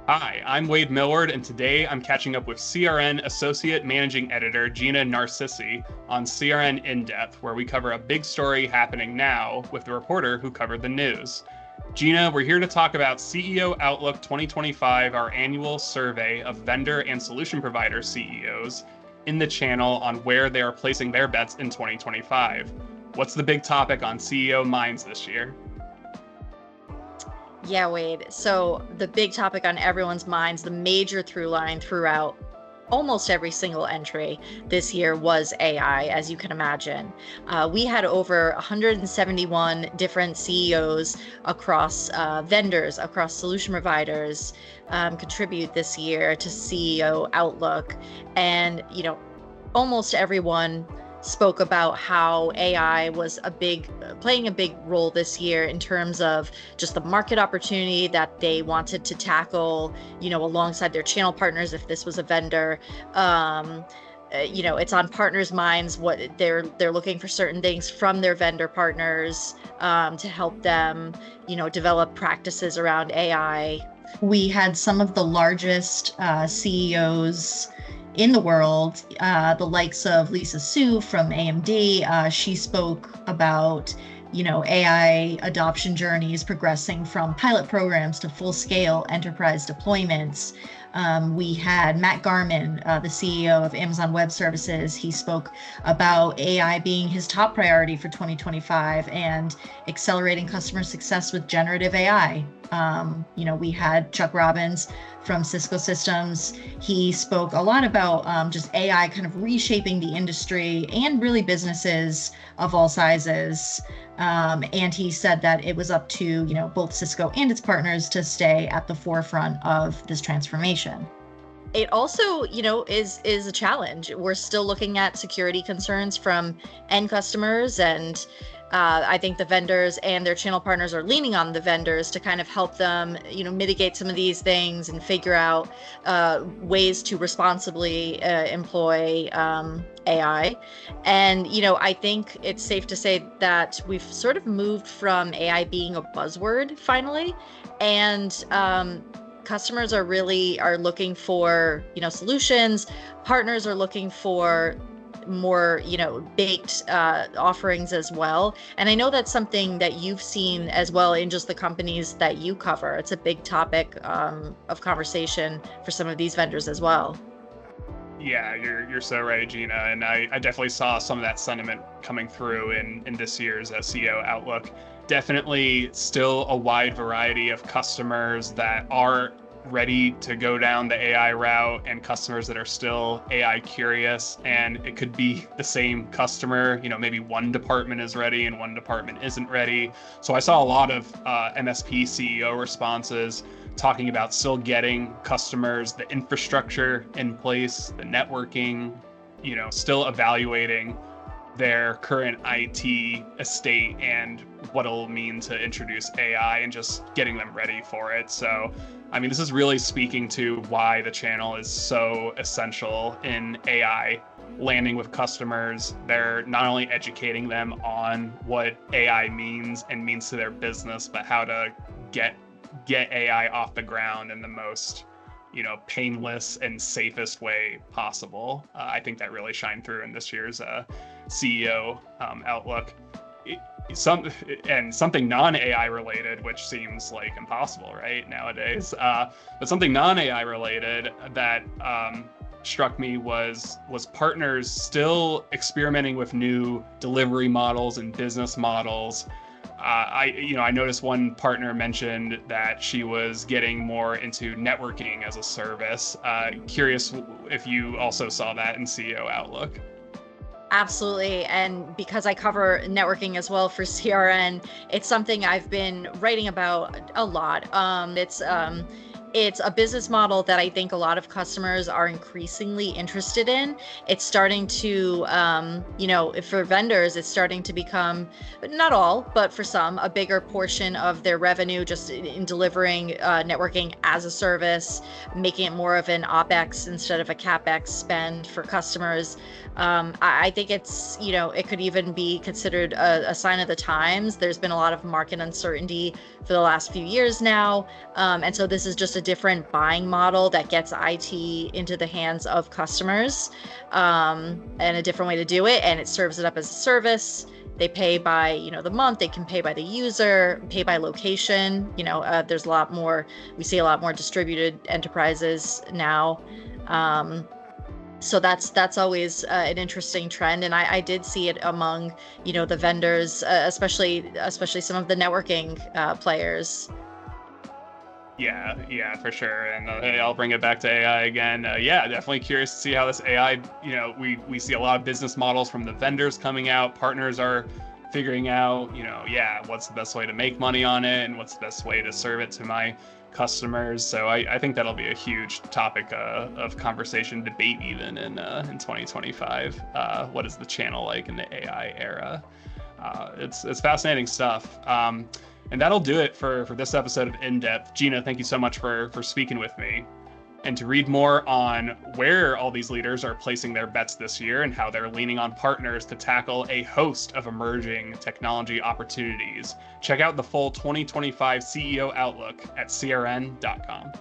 Hi, I'm Wade Millward, and today I'm catching up with CRN Associate Managing Editor Gina Narcissi on CRN In Depth, where we cover a big story happening now with the reporter who covered the news. Gina, we're here to talk about CEO Outlook 2025, our annual survey of vendor and solution provider CEOs in the channel on where they are placing their bets in 2025. What's the big topic on CEO minds this year? Yeah, Wade. So the big topic on everyone's minds, the major through line throughout almost every single entry this year was AI, as you can imagine. We had over 171 different CEOs across vendors, across solution providers, contribute this year to CEO Outlook. And, almost everyone spoke about how AI was playing a big role this year in terms of just the market opportunity that they wanted to tackle, alongside their channel partners if this was a vendor. It's on partners' minds what they're looking for certain things from their vendor partners to help them, develop practices around AI. We had some of the largest CEOs in the world, the likes of Lisa Su from AMD. She spoke about, AI adoption journeys progressing from pilot programs to full-scale enterprise deployments. We had Matt Garman, the CEO of Amazon Web Services. He spoke about AI being his top priority for 2025 and accelerating customer success with generative AI. We had Chuck Robbins from Cisco Systems. He spoke a lot about just AI kind of reshaping the industry and really businesses of all sizes. And he said that it was up to, both Cisco and its partners to stay at the forefront of this transformation. It also, is a challenge. We're still looking at security concerns from end customers, and I think the vendors and their channel partners are leaning on the vendors to kind of help them, mitigate some of these things and figure out ways to responsibly employ AI. And, I think it's safe to say that we've sort of moved from AI being a buzzword finally, and customers are looking for, solutions. Partners are looking for more, baked offerings as well. And I know that's something that you've seen as well in just the companies that you cover. It's a big topic of conversation for some of these vendors as well. Yeah, you're so right, Gina. And I definitely saw some of that sentiment coming through in this year's CEO Outlook. Definitely still a wide variety of customers that are ready to go down the AI route and customers that are still AI curious. And it could be the same customer, maybe one department is ready and one department isn't ready. So I saw a lot of MSP CEO responses talking about still getting customers the infrastructure in place, the networking, still evaluating their current IT estate and what it'll mean to introduce AI and just getting them ready for it. So, this is really speaking to why the channel is so essential in AI landing with customers. They're not only educating them on what AI means and means to their business, but how to get AI off the ground in the most, painless and safest way possible. I think that really shined through in this year's CEO Outlook. Something non-AI related, which seems like impossible, right, nowadays. But something non-AI related that struck me was partners still experimenting with new delivery models and business models. I noticed one partner mentioned that she was getting more into networking as a service. Curious if you also saw that in CEO Outlook. Absolutely. And because I cover networking as well for CRN, it's something I've been writing about a lot. It's a business model that I think a lot of customers are increasingly interested in. It's starting to, for vendors, it's starting to become, not all, but for some, a bigger portion of their revenue just in delivering networking as a service, making it more of an OpEx instead of a CapEx spend for customers. I think it's, it could even be considered a sign of the times. There's been a lot of market uncertainty for the last few years now. And so this is just a different buying model that gets IT into the hands of customers, and a different way to do it. And it serves it up as a service. They pay by, the month. They can pay by the user, pay by location. There's a lot more. We see a lot more distributed enterprises now. So that's always an interesting trend, and I did see it among the vendors, especially some of the networking players. Yeah, for sure. And I'll bring it back to AI again. Yeah, definitely curious to see how this AI, we see a lot of business models from the vendors coming out. Partners are figuring out, what's the best way to make money on it and what's the best way to serve it to my customers. So I think that'll be a huge topic of conversation, debate even in 2025. What is the channel like in the AI era? It's fascinating stuff. And that'll do it for this episode of In Depth. Gina, thank you so much for speaking with me. And to read more on where all these leaders are placing their bets this year and how they're leaning on partners to tackle a host of emerging technology opportunities, check out the full 2025 CEO Outlook at crn.com.